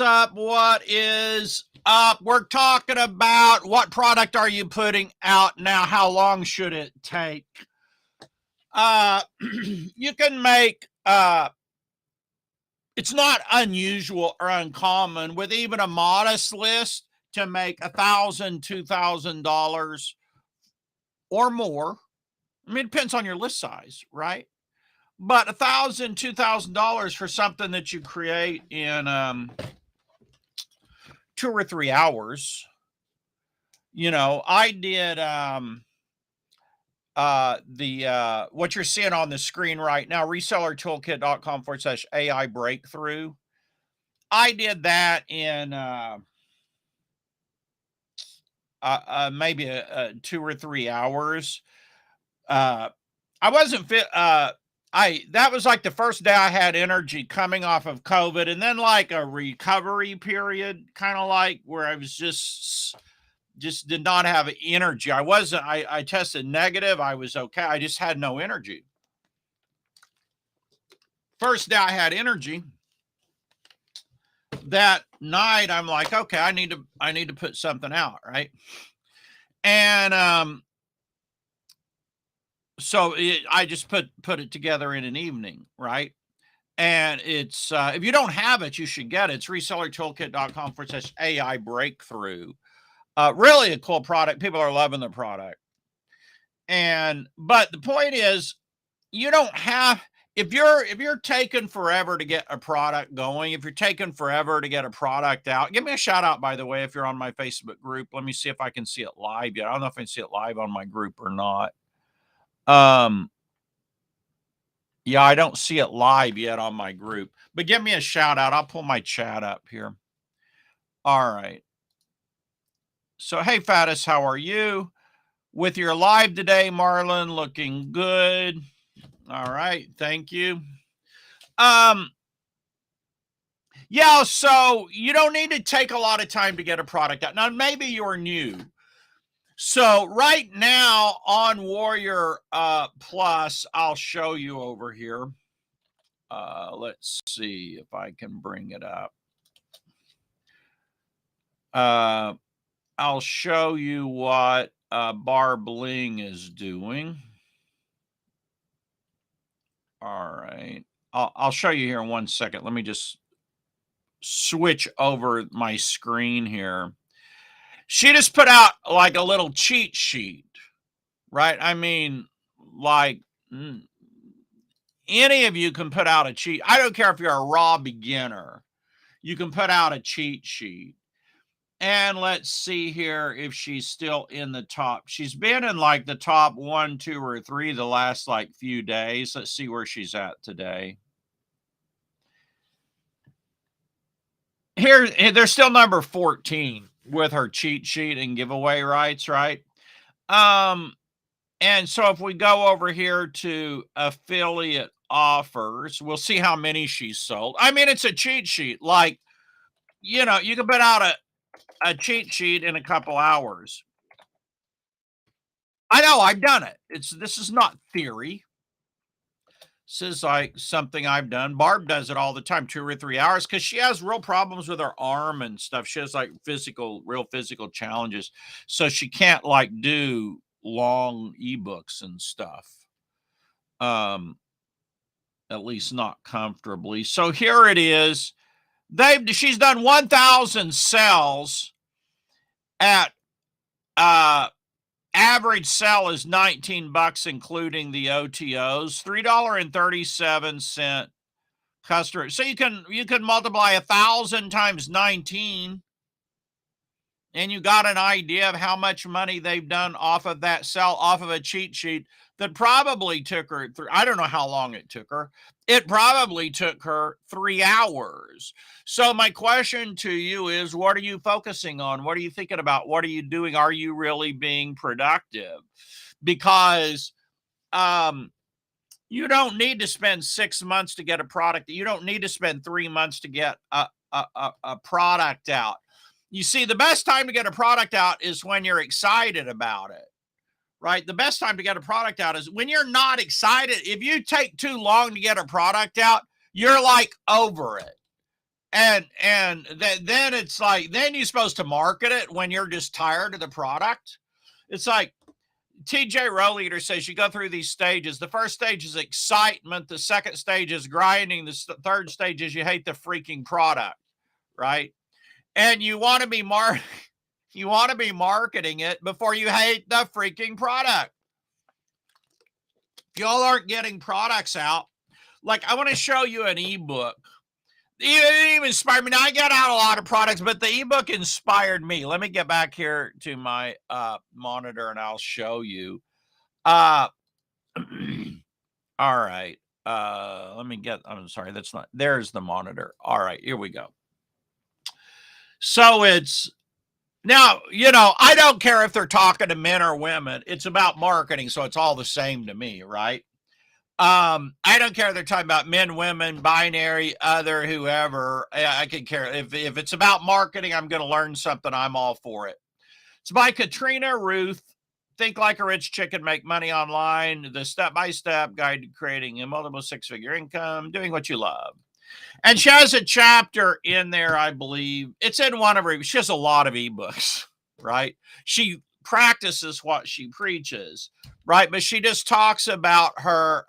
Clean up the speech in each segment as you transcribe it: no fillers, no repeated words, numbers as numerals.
Up? What is up? We're talking about what product are you putting out now? How long should it take? You can make it's not unusual or uncommon with even a modest list to make $1,000, $2,000 or more. I mean, it depends on your list size, right? But $1,000, $2,000 for something that you create in 2 or 3 hours. You know, I did what you're seeing on the screen right now, resellertoolkit.com/AI breakthrough. I did that in maybe 2 or 3 hours. I wasn't fit. That was like the first day I had energy coming off of COVID, and then like a recovery period, kind of like where I was just did not have energy. I tested negative. I was okay. I just had no energy. First day I had energy. That night I'm like, okay, I need to put something out, right? And so I just put it together in an evening, right? And it's if you don't have it, you should get it. It's resellertoolkit.com/AI breakthrough. Really a cool product. People are loving the product. But the point is, you don't have, if you're taking forever to get a product going, if you're taking forever to get a product out, give me a shout out, by the way, if you're on my Facebook group. Let me see if I can see it live yet. I don't know if I can see it live on my group or not. Yeah, I don't see it live yet on my group, but give me a shout out. I'll pull my chat up here. All right. So, hey, Fatis, how are you? With your live today, Marlon, looking good. All right. Thank you. Yeah, so you don't need to take a lot of time to get a product out. Now, maybe you're new. So right now on Warrior Plus, I'll show you over here. Let's see if I can bring it up. I'll show you what Barbling is doing. All right. I'll show you here in 1 second. Let me just switch over my screen here. She just put out like a little cheat sheet, right? I mean, like any of you can put out a cheat. I don't care if you're a raw beginner. You can put out a cheat sheet. And let's see here if she's still in the top. She's been in like the top 1, 2, or 3 the last like few days. Let's see where she's at today. Here, they're still number 14 with her cheat sheet and giveaway rights, right? And so if we go over here to affiliate offers, we'll see how many she's sold. I mean, it's a cheat sheet. Like, you know, you can put out a cheat sheet in a couple hours. I know, I've done it. This is not theory. This is like something I've done. Barb does it all the time, 2 or 3 hours, because she has real problems with her arm and stuff. She has like real physical challenges. So she can't like do long ebooks and stuff. At least not comfortably. So here it is. She's done 1,000 sales at average sell is $19 including the OTOs, $3.37 customer. So you can multiply 1,000 times 19 and you got an idea of how much money they've done off of that sell, off of a cheat sheet that probably took her I don't know how long it took her. It probably took her 3 hours. So my question to you is, what are you focusing on? What are you thinking about? What are you doing? Are you really being productive? Because you don't need to spend 6 months to get a product. You don't need to spend 3 months to get a product out. You see, the best time to get a product out is when you're excited about it, right? The best time to get a product out is when you're not excited. If you take too long to get a product out, you're like over it. And then it's like, then you're supposed to market it when you're just tired of the product. It's like TJ Rowleader says you go through these stages. The first stage is excitement. The second stage is grinding. The third stage is you hate the freaking product, right? And you want to be you want to be marketing it before you hate the freaking product. If y'all aren't getting products out, like I want to show you an ebook. It even inspired me. Now I got out a lot of products, but the ebook inspired me. Let me get back here to my monitor and I'll show you. All right. Let me get, I'm sorry, that's not, there's the monitor. All right, here we go. So it's, now, you know, I don't care if they're talking to men or women. It's about marketing, so it's all the same to me, right? I don't care if they're talking about men, women, binary, other, whoever. I could care. If it's about marketing, I'm going to learn something. I'm all for it. It's by Katrina Ruth. Think Like a Rich Chicken, Make Money Online, the step-by-step guide to creating a multiple six-figure income, doing what you love. And she has a chapter in there, I believe. It's in one of her, she has a lot of ebooks, right? She practices what she preaches, right? But she just talks about her,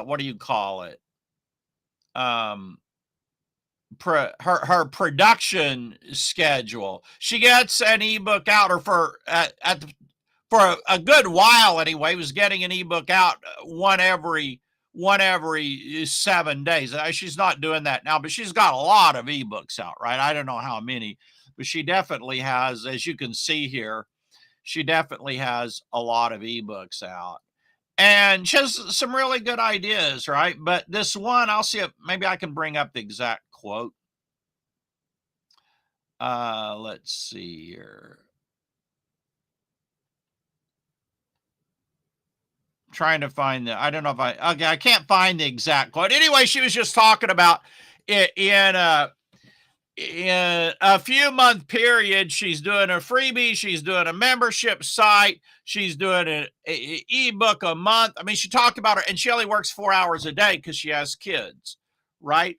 what do you call it? Her production schedule. She gets an ebook out, or for a good while anyway, was getting an ebook out one every 7 days. She's not doing that now, but she's got a lot of ebooks out, right? I don't know how many, but she definitely has, as you can see here, she definitely has a lot of ebooks out. And she has some really good ideas, right? But this one, I'll see if maybe I can bring up the exact quote. Let's see here. Trying to find the, I don't know if I can't find the exact quote. Anyway, she was just talking about it in a few month period. She's doing a freebie. She's doing a membership site. She's doing an ebook a month. I mean, she talked about it, and she only works 4 hours a day because she has kids, right?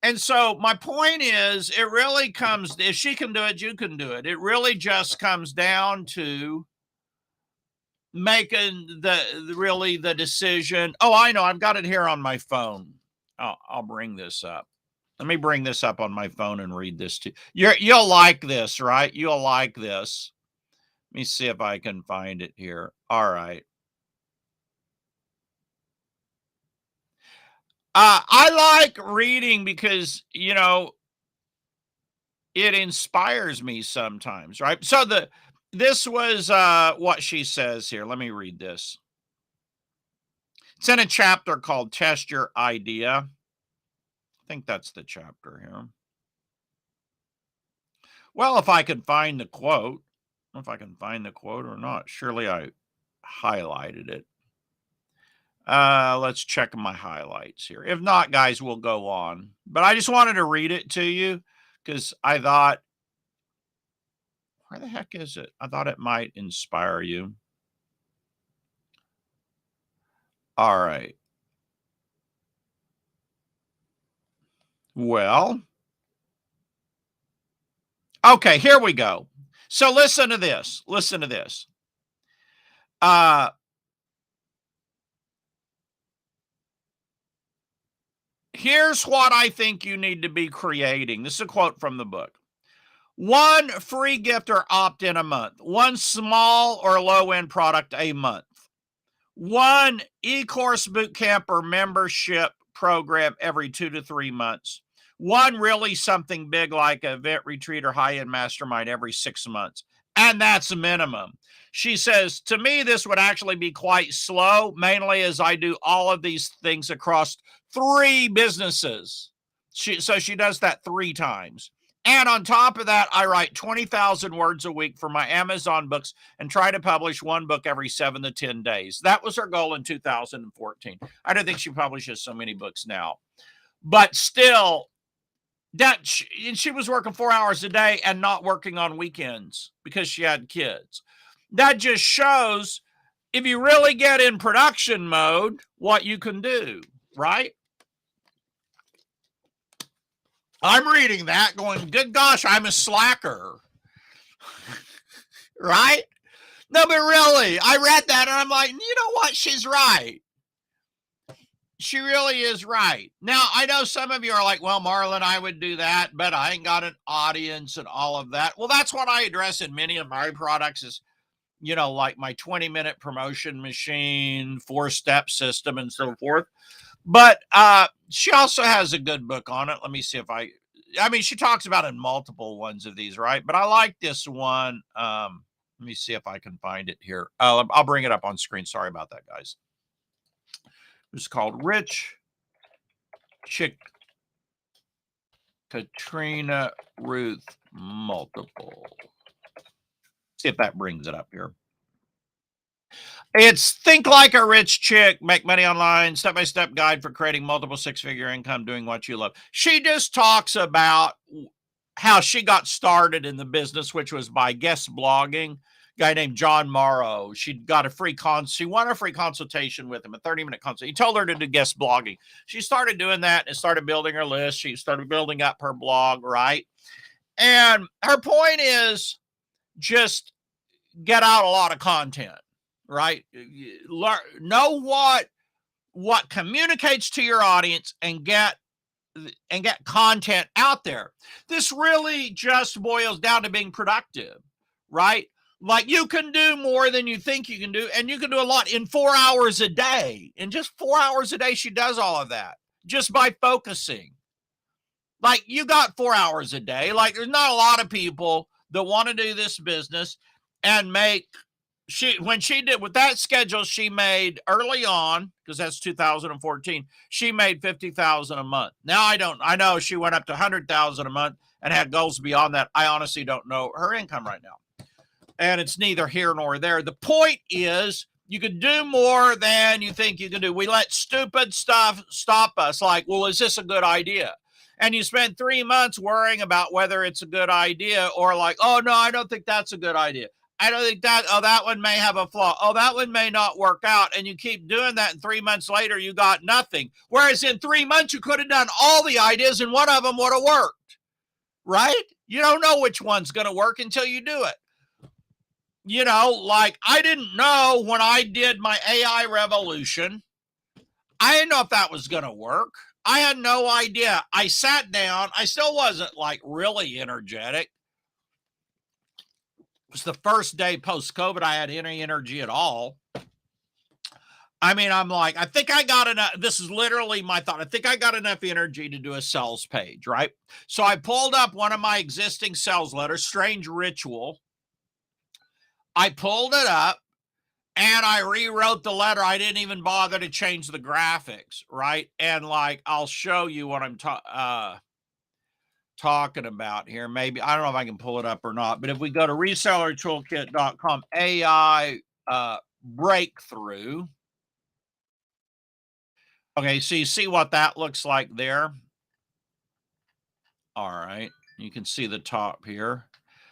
And so my point is, it really comes, if she can do it, you can do it. It really just comes down to making the decision. Oh, I know. I've got it here on my phone. I'll bring this up. Let me bring this up on my phone and read this to you. You'll like this, right? You'll like this. Let me see if I can find it here. All right. I like reading because, you know, it inspires me sometimes, right? So this was what she says here. Let me read this. It's in a chapter called Test Your Idea. I think that's the chapter here. Well, if I could find the quote, if I can find the quote or not, surely I highlighted it. Let's check my highlights here. If not, guys, we'll go on. But I just wanted to read it to you because I thought, where the heck is it? I thought it might inspire you. All right. Well, okay, here we go. So listen to this. Listen to this. Here's what I think you need to be creating. This is a quote from the book. One free gift or opt-in a month. One small or low-end product a month. One e-course bootcamp or membership program every 2 to 3 months. One really something big like an event retreat or high-end mastermind every 6 months. And that's a minimum. She says, to me, this would actually be quite slow, mainly as I do all of these things across 3 businesses. So she does that 3 times. And on top of that, I write 20,000 words a week for my Amazon books and try to publish 1 book every 7 to 10 days. That was her goal in 2014. I don't think she publishes so many books now. But still, she was working 4 hours a day and not working on weekends because she had kids. That just shows, if you really get in production mode, what you can do, right? I'm reading that going, good gosh, I'm a slacker. Right? No, but really, I read that and I'm like, you know what? She's right. She really is right. Now, I know some of you are like, well, Marlon, I would do that, but I ain't got an audience and all of that. Well, that's what I address in many of my products is, like my 20-minute promotion machine, 4-step system and so forth. But she also has a good book on it. Let me see if she talks about in multiple ones of these, right? But I like this one. Let me see if I can find it here. I'll bring it up on screen. Sorry about that, guys. It's called Rich Chick Katrina Ruth Multiple. See if that brings it up here. It's Think Like a Rich Chick, Make Money Online, Step-by-Step Guide for Creating Multiple Six-Figure Income Doing What You Love. She just talks about how she got started in the business, which was by guest blogging. A guy named John Morrow. She got a free she won a free consultation with him, a 30-minute consult. He told her to do guest blogging. She started doing that and started building her list. She started building up her blog, right? And her point is just get out a lot of content, right? Know what communicates to your audience and get content out there. This really just boils down to being productive, right? Like you can do more than you think you can do, and you can do a lot in 4 hours a day. In just 4 hours a day, she does all of that just by focusing. Like you got 4 hours a day. Like there's not a lot of people that want to do this business and make when she did with that schedule, she made early on, because that's 2014, she made 50,000 a month. Now I know she went up to 100,000 a month and had goals beyond that. I honestly don't know her income right now. And it's neither here nor there. The point is you can do more than you think you can do. We let stupid stuff stop us. Like, well, is this a good idea? And you spend 3 months worrying about whether it's a good idea or like, oh, no, I don't think that's a good idea. I don't think that one may have a flaw. Oh, that one may not work out. And you keep doing that. And 3 months later, you got nothing. Whereas in 3 months, you could have done all the ideas and one of them would have worked, right? You don't know which one's going to work until you do it. Like I didn't know when I did my AI revolution, I didn't know if that was going to work. I had no idea. I sat down. I still wasn't like really energetic. It was the first day post-COVID I had any energy at all. I mean, I'm like, I think I got enough. This is literally my thought. I think I got enough energy to do a sales page, right? So I pulled up one of my existing sales letters, Strange Ritual. I pulled it up and I rewrote the letter. I didn't even bother to change the graphics, right? And like, I'll show you what I'm talking about here. Maybe, I don't know if I can pull it up or not, but if we go to resellertoolkit.com, AI breakthrough. Okay, so you see what that looks like there. All right, you can see the top here.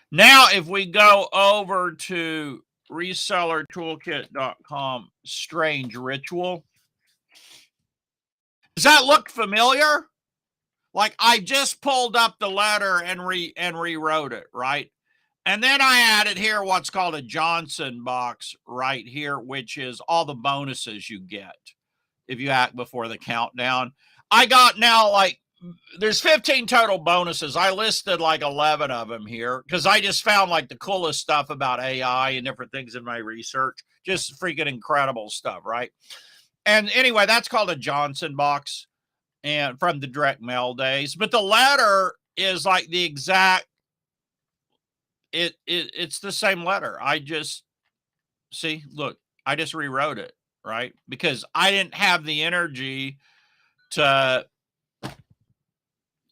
Now, if we go over to resellertoolkit.com, Strange Ritual. Does that look familiar? Like I just pulled up the letter and rewrote it, right? And then I added here what's called a Johnson box right here, which is all the bonuses you get if you act before the countdown. I got now like there's 15 total bonuses. I listed like 11 of them here because I just found like the coolest stuff about AI and different things in my research. Just freaking incredible stuff, right? And anyway, that's called a Johnson box and from the direct mail days. But the letter is like the exact, it's the same letter. I just, see, look, I just rewrote it, right? Because I didn't have the energy to,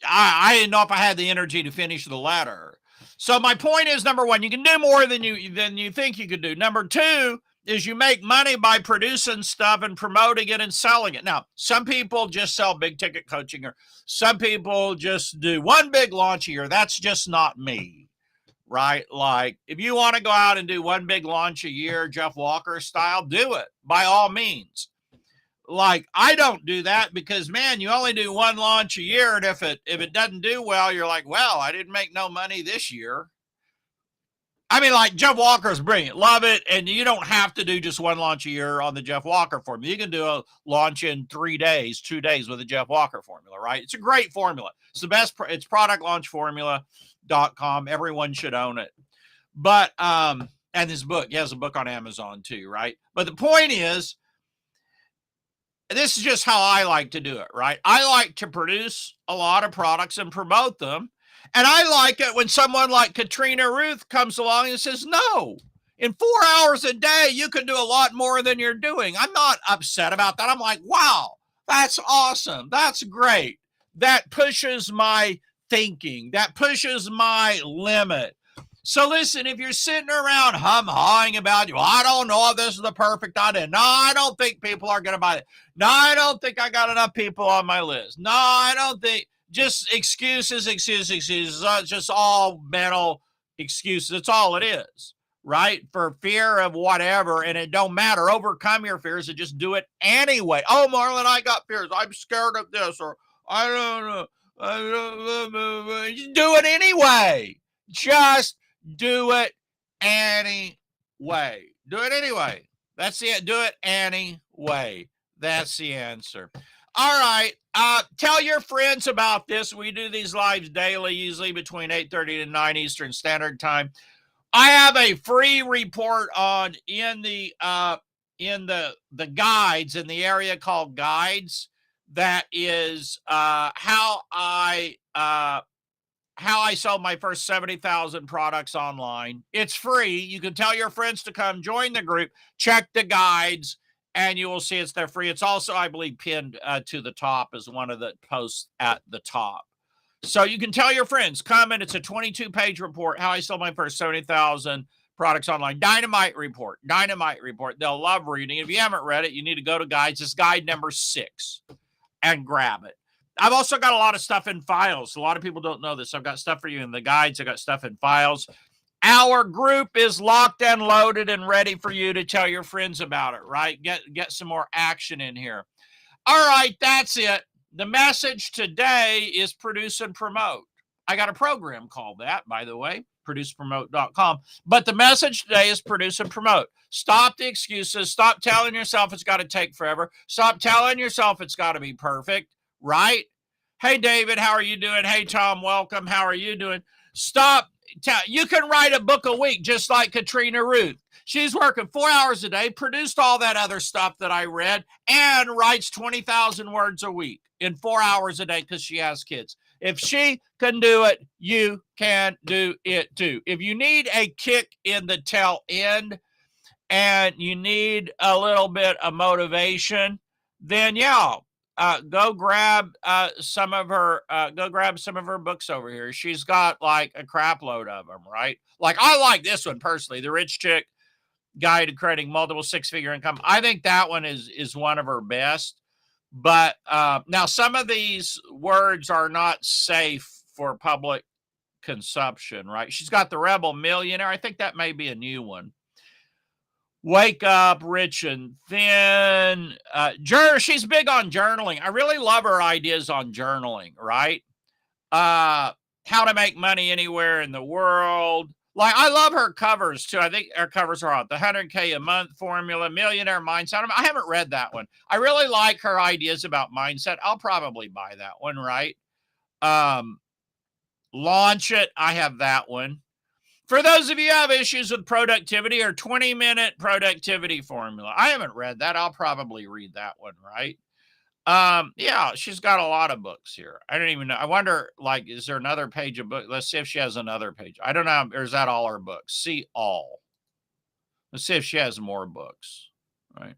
I didn't know if I had the energy to finish the letter. So my point is, number one, you can do more than you think you could do. Number two is you make money by producing stuff and promoting it and selling it. Now, some people just sell big ticket coaching, or some people just do one big launch a year. That's just not me, right? Like if you want to go out and do one big launch a year, Jeff Walker style, do it by all means. like I don't do that because, man, you only do one launch a year. And if it doesn't do well, you're like, well, I didn't make no money this year. I mean, like Jeff Walker's brilliant. Love it. And you don't have to do just one launch a year on the Jeff Walker formula. You can do a launch in 3 days, 2 days with the Jeff Walker formula, right? It's a great formula. It's the best. It's productlaunchformula.com. Everyone should own it. But, and his book, he has a book on Amazon too, right? But the point is, this is just how I like to do it, right? I like to produce a lot of products and promote them. And I like it when someone like Katrina Ruth comes along and says, no, in 4 hours a day, you can do a lot more than you're doing. I'm not upset about that. I'm like, wow, that's awesome. That's great. That pushes my thinking. That pushes my limit. So listen, if you're sitting around hawing about, well, I don't know if this is the perfect idea. No, I don't think people are going to buy it. No, I don't think I got enough people on my list. No, I don't think. Just excuses. It's just all mental excuses. That's all it is, right? For fear of whatever, and it don't matter. Overcome your fears and just do it anyway. Oh, Marlon, I got fears. I'm scared of this, or I don't know. Just do it anyway. Just do it anyway. Do it anyway. That's it. Do it anyway. That's the answer. All right. Tell your friends about this. We do these lives daily, usually between 8:30 and 9 Eastern Standard Time. I have a free report on in the guides, in the area called guides. That is how I sold my first 70,000 products online. It's free. You can tell your friends to come join the group, check the guides, and you will see it's there free. It's also, I believe, pinned to the top as one of the posts at the top. So you can tell your friends, come in. It's a 22-page report, how I sold my first 70,000 products online. Dynamite report. They'll love reading. If you haven't read it, you need to go to guides. It's guide number 6 and grab it. I've also got a lot of stuff in files. A lot of people don't know this. I've got stuff for you in the guides. I've got stuff in files. Our group is locked and loaded and ready for you to tell your friends about it, right? Get some more action in here. All right, that's it. The message today is produce and promote. I got a program called that, by the way, producepromote.com. But the message today is produce and promote. Stop the excuses. Stop telling yourself it's got to take forever. Stop telling yourself it's got to be perfect, right? Hey, David, how are you doing? Hey, Tom, welcome. How are you doing? Stop. You can write a book a week, just like Katrina Ruth. She's working 4 hours a day, produced all that other stuff that I read, and writes 20,000 words a week in 4 hours a day because she has kids. If she can do it, you can do it too. If you need a kick in the tail end and you need a little bit of motivation, then go grab some of her books over here. She's got like a crap load of them, right? Like I like this one personally, The Rich Chick Guide to Creating Multiple Six-Figure Income. I think that one is one of her best. But now some of these words are not safe for public consumption, right? She's got The Rebel Millionaire. I think that may be a new one. Wake Up Rich and Thin. She's big on journaling. I really love her ideas on journaling, right? How to Make Money Anywhere in the World. Like, I love her covers, too. I think her covers are on the 100K a month formula, Millionaire Mindset. I haven't read that one. I really like her ideas about mindset. I'll probably buy that one, right? Launch It. I have that one. For those of you who have issues with productivity or 20-minute productivity formula, I haven't read that. I'll probably read that one, right? She's got a lot of books here. I don't even know. I wonder, like, is there another page of book? Let's see if she has another page. I don't know. Or is that all her books? See all. Let's see if she has more books, right?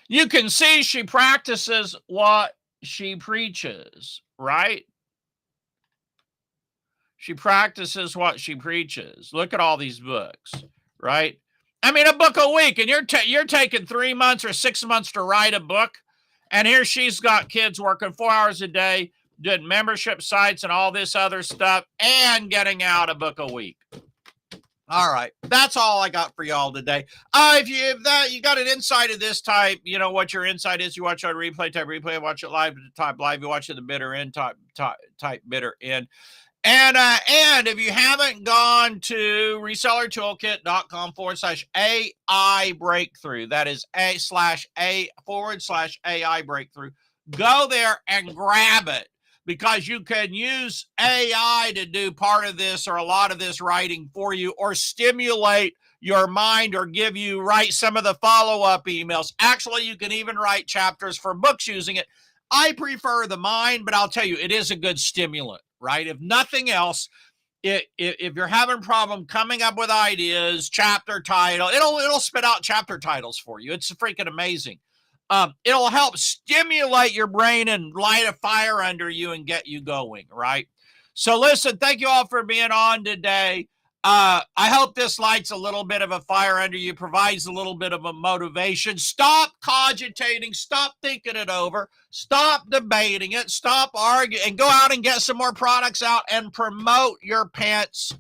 You can see she practices what she preaches, right? She practices what she preaches. Look at all these books, right? I mean, a book a week, and you're taking 3 months or 6 months to write a book, and here she's got kids working 4 hours a day, doing membership sites and all this other stuff, and getting out a book a week. All right. That's all I got for y'all today. If you got an insight of this type, you know what your insight is. You watch it on replay, type replay, watch it live, type live, you watch it the bitter end, type bitter end. And if you haven't gone to resellertoolkit.com/AI breakthrough, that is A/A/AI breakthrough, go there and grab it, because you can use AI to do part of this or a lot of this writing for you, or stimulate your mind, or write some of the follow-up emails. Actually, you can even write chapters for books using it. I prefer the mind, but I'll tell you, it is a good stimulant, right? If nothing else, if you're having a problem coming up with ideas, chapter title, it'll spit out chapter titles for you. It's freaking amazing. It'll help stimulate your brain and light a fire under you and get you going, right? So listen, thank you all for being on today. I hope this lights a little bit of a fire under you, provides a little bit of a motivation. Stop cogitating, stop thinking it over, stop debating it, stop arguing, and go out and get some more products out and promote your pants